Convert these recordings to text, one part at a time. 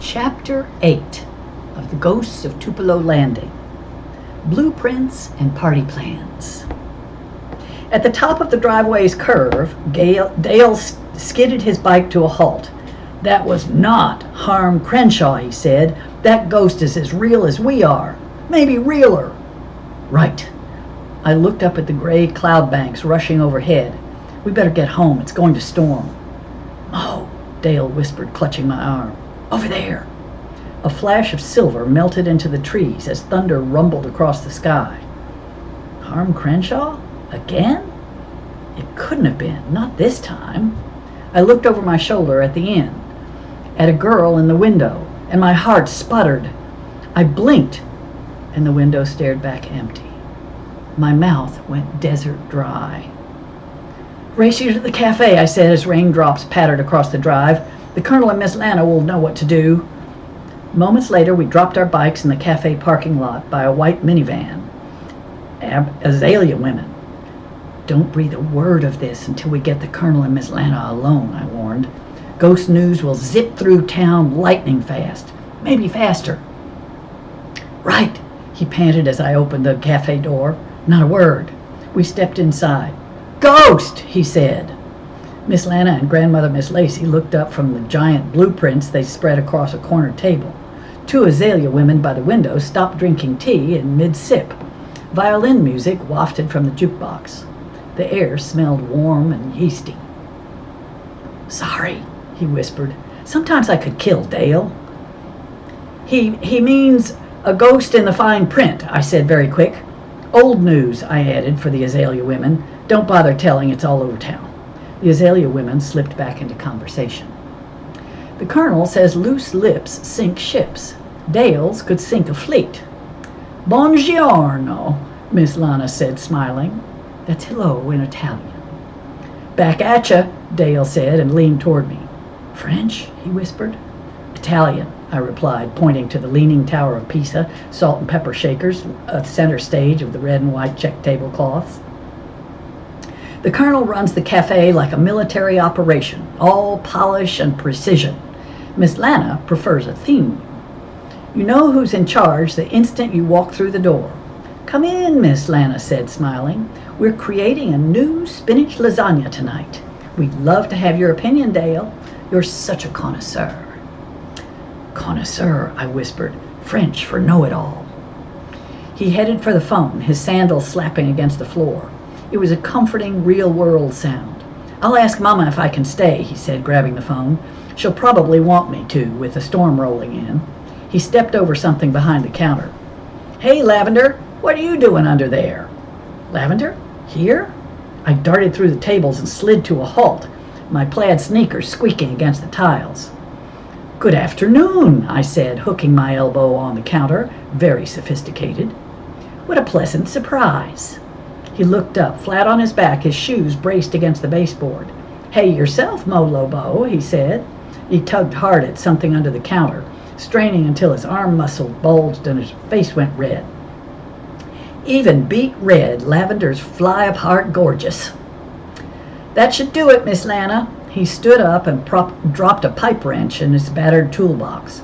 Chapter 8 of The Ghosts of Tupelo Landing. Blueprints and Party Plans. At the top of the driveway's curve, Dale skidded his bike to a halt. "That was not Harm Crenshaw," he said. "That ghost is as real as we are. Maybe realer." "Right." I looked up at the gray cloud banks rushing overhead. "We better get home. It's going to storm." "Oh," Dale whispered, clutching my arm. "Over there." A flash of silver melted into the trees as thunder rumbled across the sky. Harm Crenshaw? Again? It couldn't have been. Not this time. I looked over my shoulder at the inn, at a girl in the window, and my heart sputtered. I blinked, and the window stared back empty. My mouth went desert dry. "Race you to the cafe," I said as raindrops pattered across the drive. "The Colonel and Miss Lana will know what to do." Moments later, we dropped our bikes in the cafe parking lot by a white minivan. Azalea women. "Don't breathe a word of this until we get the Colonel and Miss Lana alone," I warned. "Ghost news will zip through town lightning fast. Maybe faster." "Right," he panted as I opened the cafe door. Not a word. We stepped inside. "Ghost!" he said. Miss Lana and Grandmother Miss Lacey looked up from the giant blueprints they spread across a corner table. Two Azalea women by the window stopped drinking tea in mid-sip. Violin music wafted from the jukebox. The air smelled warm and yeasty. "Sorry," he whispered. "Sometimes I could kill Dale." He means a ghost in the fine print," I said very quick. "Old news," I added for the Azalea women. "Don't bother telling, it's all over town." The Azalea women slipped back into conversation. "The Colonel says loose lips sink ships. Dale's could sink a fleet." "Buongiorno," Miss Lana said, smiling. That's hello in Italian. "Back at ya," Dale said and leaned toward me. "French?" he whispered. "Italian," I replied, pointing to the leaning tower of Pisa, salt and pepper shakers, a center stage of the red and white check tablecloths. "The Colonel runs the cafe like a military operation, all polish and precision. Miss Lana prefers a theme. You know who's in charge the instant you walk through the door." "Come in," Miss Lana said, smiling. "We're creating a new spinach lasagna tonight. We'd love to have your opinion, Dale. You're such a connoisseur." "Connoisseur," I whispered. "French for know-it-all." He headed for the phone, his sandals slapping against the floor. It was a comforting, real-world sound. "I'll ask Mama if I can stay," he said, grabbing the phone. "She'll probably want me to, with the storm rolling in." He stepped over something behind the counter. "Hey, Lavender, what are you doing under there?" "Lavender? Here?" I darted through the tables and slid to a halt, my plaid sneakers squeaking against the tiles. "Good afternoon," I said, hooking my elbow on the counter, very sophisticated. "What a pleasant surprise." He looked up, flat on his back, his shoes braced against the baseboard. "Hey yourself, Mo Lobo," he said. He tugged hard at something under the counter, straining until his arm muscle bulged and his face went red. Even beet red, Lavender's fly-apart gorgeous. "That should do it, Miss Lana." He stood up and dropped a pipe wrench in his battered toolbox.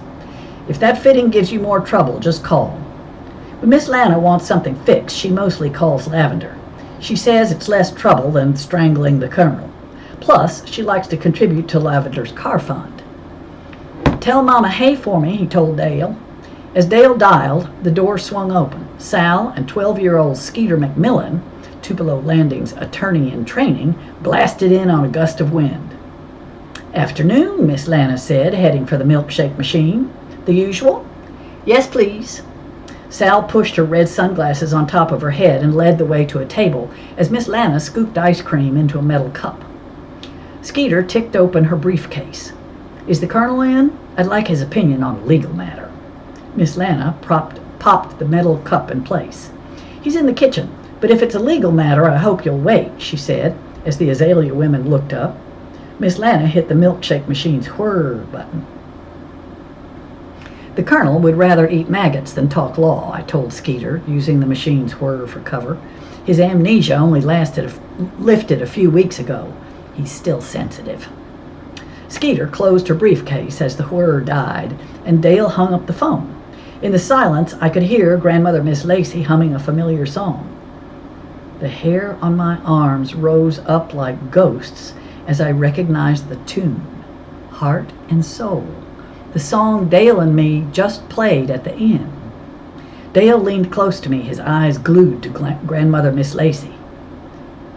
"If that fitting gives you more trouble, just call. When Miss Lana wants something fixed, she mostly calls Lavender. She says it's less trouble than strangling the Colonel. Plus, she likes to contribute to Lavender's car fund." "Tell Mama hey for me," he told Dale. As Dale dialed, the door swung open. Sal and 12-year-old Skeeter McMillan, Tupelo Landing's attorney in training, blasted in on a gust of wind. "Afternoon," Miss Lana said, heading for the milkshake machine. "The usual?" "Yes, please." Sal pushed her red sunglasses on top of her head and led the way to a table as Miss Lana scooped ice cream into a metal cup. Skeeter ticked open her briefcase. "Is the Colonel in? I'd like his opinion on a legal matter." Miss Lana popped the metal cup in place. "He's in the kitchen, but if it's a legal matter, I hope you'll wait," she said, as the Azalea women looked up. Miss Lana hit the milkshake machine's whir button. "The Colonel would rather eat maggots than talk law," I told Skeeter, using the machine's whir for cover. "His amnesia only lifted a few weeks ago. He's still sensitive." Skeeter closed her briefcase as the whir died, and Dale hung up the phone. In the silence, I could hear Grandmother Miss Lacey humming a familiar song. The hair on my arms rose up like ghosts as I recognized the tune, Heart and Soul, the song Dale and me just played at the inn. Dale leaned close to me, his eyes glued to Grandmother Miss Lacey.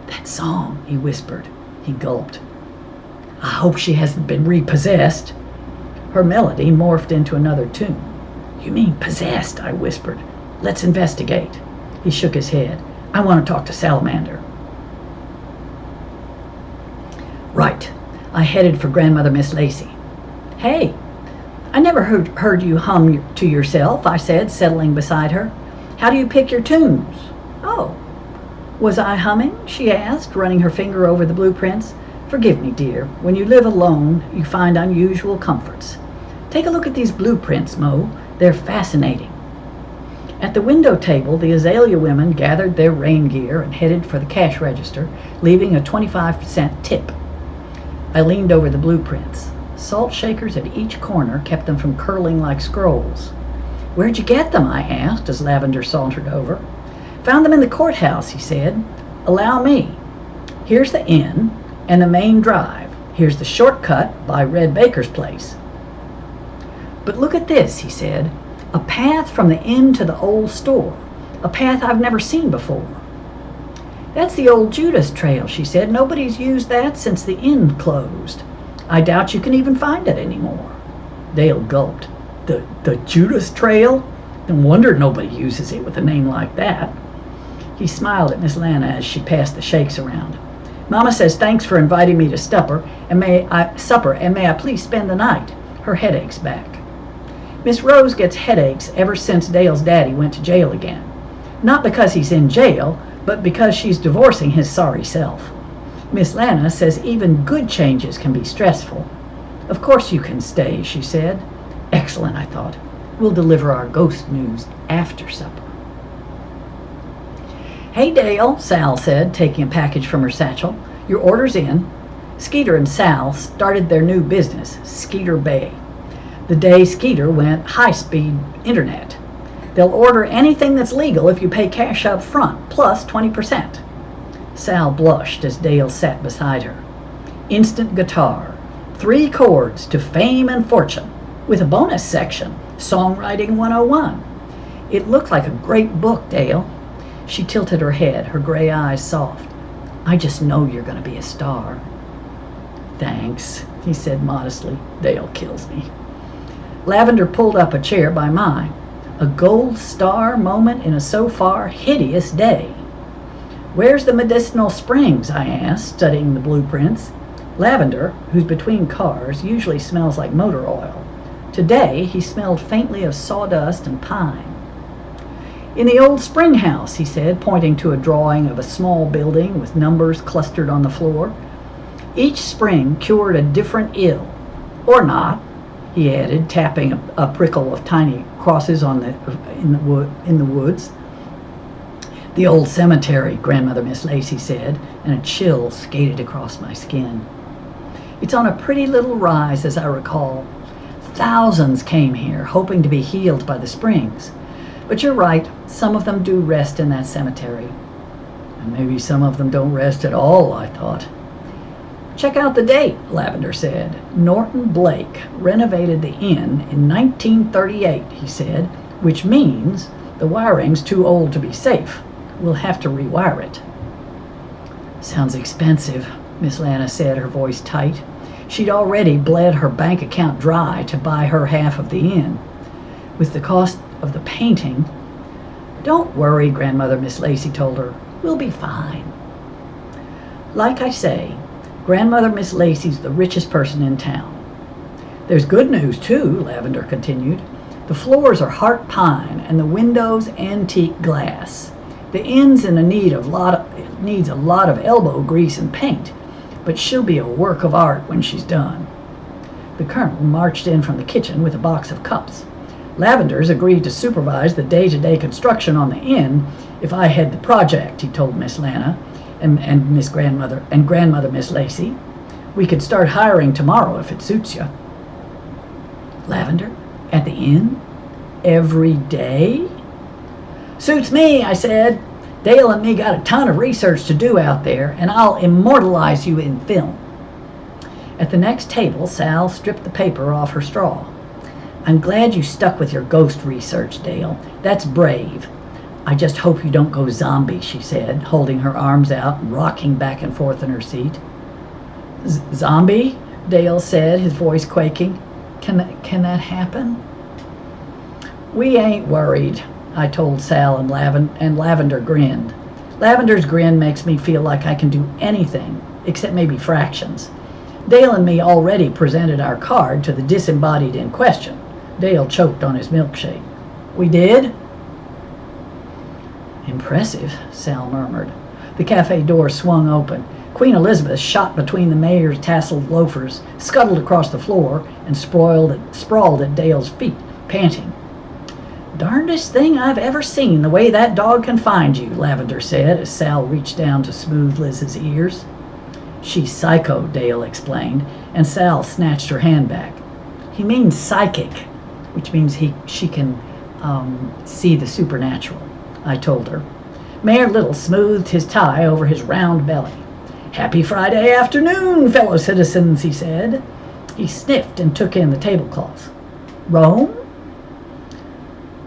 "That song," he whispered. He gulped. "I hope she hasn't been repossessed." Her melody morphed into another tune. "You mean possessed," I whispered. "Let's investigate." He shook his head. "I want to talk to Salamander." Right. I headed for Grandmother Miss Lacey. "Hey, I never heard you hum to yourself," I said, settling beside her. "How do you pick your tunes?" "Oh, was I humming?" she asked, running her finger over the blueprints. "Forgive me, dear. When you live alone, you find unusual comforts. Take a look at these blueprints, Mo. They're fascinating." At the window table, the Azalea women gathered their rain gear and headed for the cash register, leaving a 25% tip. I leaned over the blueprints. Salt shakers at each corner kept them from curling like scrolls. "Where'd you get them?" I asked as Lavender sauntered over. "Found them in the courthouse," he said. "Allow me. Here's the inn and the main drive. Here's the shortcut by Red Baker's place." "But look at this," he said. "A path from the inn to the old store. A path I've never seen before." "That's the old Judas Trail," she said. "Nobody's used that since the inn closed. I doubt you can even find it anymore." Dale gulped. The Judas Trail? No wonder nobody uses it with a name like that." He smiled at Miss Lana as she passed the shakes around. "Mama says thanks for inviting me to supper, and may I please spend the night? Her headache's back." "Miss Rose gets headaches ever since Dale's daddy went to jail again. Not because he's in jail, but because she's divorcing his sorry self. Miss Lana says even good changes can be stressful." "Of course you can stay," she said. "Excellent," I thought. "We'll deliver our ghost news after supper." "Hey, Dale," Sal said, taking a package from her satchel. "Your order's in." Skeeter and Sal started their new business, Skeeter Bay. The day Skeeter went high-speed internet. "They'll order anything that's legal if you pay cash up front, plus 20%. Sal blushed as Dale sat beside her. Instant guitar, 3 chords to fame and fortune, with a bonus section, Songwriting 101. "It looked like a great book, Dale." She tilted her head, her gray eyes soft. "I just know you're going to be a star." "Thanks," he said modestly. "Dale kills me." Lavender pulled up a chair by mine. A gold star moment in a so far hideous day. "Where's the medicinal springs?" I asked, studying the blueprints. Lavender, who's between cars, usually smells like motor oil. Today, he smelled faintly of sawdust and pine. "In the old spring house," he said, pointing to a drawing of a small building with numbers clustered on the floor. "Each spring cured a different ill. Or not," he added, tapping a prickle of tiny crosses in the woods. "The old cemetery," Grandmother Miss Lacey said, and a chill skated across my skin. "It's on a pretty little rise, as I recall. Thousands came here, hoping to be healed by the springs. But you're right, some of them do rest in that cemetery." "And maybe some of them don't rest at all," I thought. "Check out the date," Lavender said. "Norton Blake renovated the inn in 1938, he said, which means the wiring's too old to be safe. We'll have to rewire it." "Sounds expensive," Miss Lana said, her voice tight. She'd already bled her bank account dry to buy her half of the inn. With the cost of the painting... "Don't worry," Grandmother Miss Lacey told her. "We'll be fine." Like I say, Grandmother Miss Lacey's the richest person in town. "There's good news, too," Lavender continued. "The floors are heart pine and the windows antique glass. The inn's in needs a lot of elbow grease and paint, but she'll be a work of art when she's done." The Colonel marched in from the kitchen with a box of cups. "Lavender's agreed to supervise the day-to-day construction on the inn if I head the project," he told Miss Lana and Grandmother Miss Lacey. We could start hiring tomorrow if it suits you. Lavender? At the inn? Every day? Suits me, I said. Dale and me got a ton of research to do out there, and I'll immortalize you in film. At the next table, Sal stripped the paper off her straw. I'm glad you stuck with your ghost research, Dale. That's brave. I just hope you don't go zombie, she said, holding her arms out and rocking back and forth in her seat. Zombie? Dale said, his voice quaking. Can that happen? We ain't worried, I told Sal, and Lavender grinned. Lavender's grin makes me feel like I can do anything, except maybe fractions. Dale and me already presented our card to the disembodied in question. Dale choked on his milkshake. We did? Impressive, Sal murmured. The cafe door swung open. Queen Elizabeth shot between the mayor's tasseled loafers, scuttled across the floor, and sprawled at Dale's feet, panting. Darndest thing I've ever seen, the way that dog can find you, Lavender said as Sal reached down to smooth Liz's ears. She's psycho, Dale explained, and Sal snatched her hand back. He means psychic, which means she can see the supernatural, I told her. Mayor Little smoothed his tie over his round belly. Happy Friday afternoon, fellow citizens, he said. He sniffed and took in the tablecloth. Rome?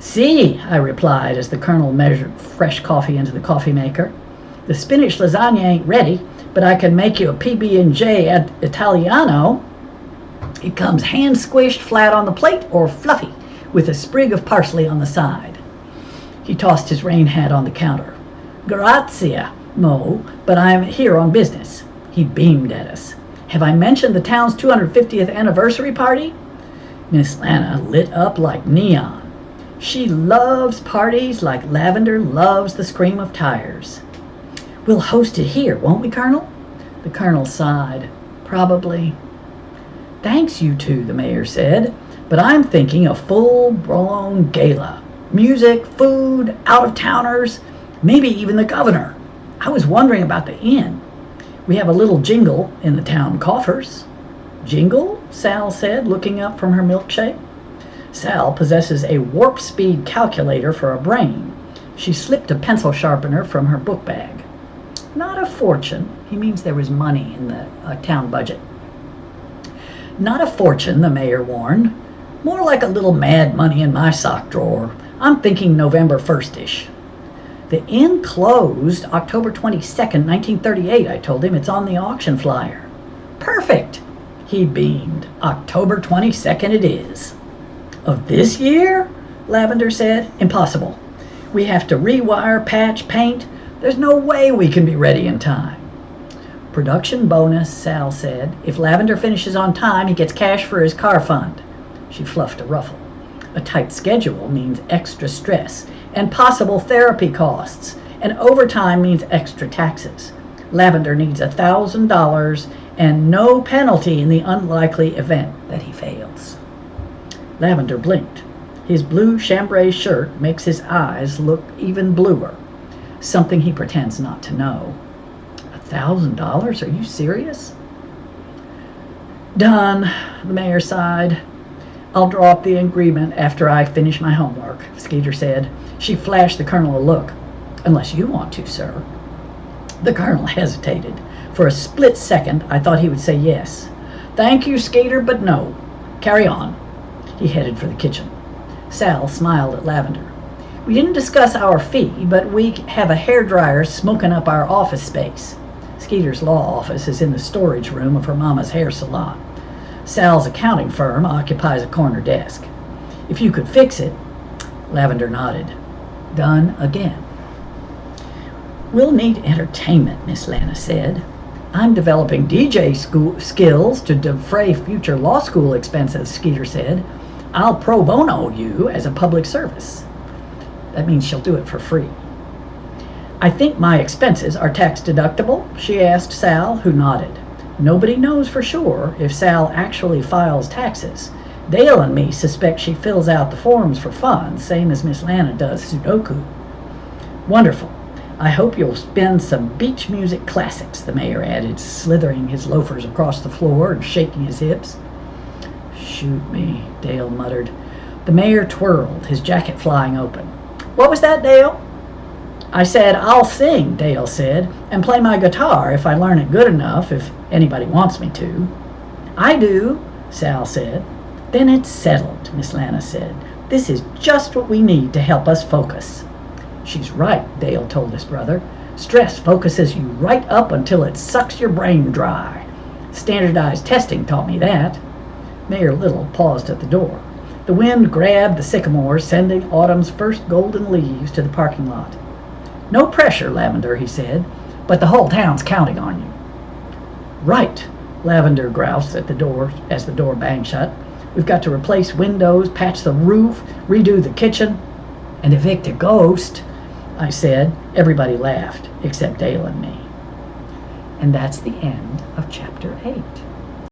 Si, I replied as the colonel measured fresh coffee into the coffee maker. The spinach lasagna ain't ready, but I can make you a PB&J at Italiano. It comes hand-squished flat on the plate or fluffy with a sprig of parsley on the side. He tossed his rain hat on the counter. Grazia, Mo, but I'm here on business. He beamed at us. Have I mentioned the town's 250th anniversary party? Miss Lana lit up like neon. She loves parties like Lavender loves the scream of tires. We'll host it here, won't we, Colonel? The colonel sighed. Probably. Thanks, you two, the mayor said, but I'm thinking a full-blown gala. Music, food, out-of-towners, maybe even the governor. I was wondering about the inn. We have a little jingle in the town coffers. Jingle? Sal said, looking up from her milkshake. Sal possesses a warp-speed calculator for a brain. She slipped a pencil sharpener from her book bag. Not a fortune. He means there was money in the town budget. Not a fortune, the mayor warned. More like a little mad money in my sock drawer. I'm thinking November 1st-ish. The inn closed October 22nd, 1938, I told him. It's on the auction flyer. Perfect, he beamed. October 22nd it is. Of this year? Lavender said. Impossible. We have to rewire, patch, paint. There's no way we can be ready in time. Production bonus, Sal said. If Lavender finishes on time, he gets cash for his car fund. She fluffed a ruffle. A tight schedule means extra stress and possible therapy costs, and overtime means extra taxes. Lavender needs $1,000 and no penalty in the unlikely event that he fails. Lavender blinked. His blue chambray shirt makes his eyes look even bluer, something he pretends not to know. $1,000? Are you serious? Done, the mayor sighed. I'll draw up the agreement after I finish my homework, Skeeter said. She flashed the colonel a look. Unless you want to, sir. The colonel hesitated. For a split second, I thought he would say yes. Thank you, Skeeter, but no. Carry on. He headed for the kitchen. Sal smiled at Lavender. We didn't discuss our fee, but we have a hairdryer smoking up our office space. Skeeter's law office is in the storage room of her mama's hair salon. Sal's accounting firm occupies a corner desk. If you could fix it, Lavender nodded. Done again. We'll need entertainment, Miss Lana said. I'm developing DJ skills to defray future law school expenses, Skeeter said. I'll pro bono you as a public service. That means she'll do it for free. I think my expenses are tax deductible, she asked Sal, who nodded. Nobody knows for sure if Sal actually files taxes. Dale and me suspect she fills out the forms for fun, same as Miss Lana does Sudoku. Wonderful. I hope you'll spin some beach music classics, the mayor added, slithering his loafers across the floor and shaking his hips. Shoot me, Dale muttered. The mayor twirled, his jacket flying open. What was that, Dale? I said, I'll sing, Dale said, and play my guitar if I learn it good enough, if anybody wants me to. I do, Sal said. Then it's settled, Miss Lana said. This is just what we need to help us focus. She's right, Dale told his brother. Stress focuses you right up until it sucks your brain dry. Standardized testing taught me that. Mayor Little paused at the door. The wind grabbed the sycamores, sending autumn's first golden leaves to the parking lot. No pressure, Lavender, he said, but the whole town's counting on you. Right, Lavender groused at the door as the door banged shut. We've got to replace windows, patch the roof, redo the kitchen, and evict a ghost, I said. Everybody laughed, except Dale and me. And that's the end of Chapter 8.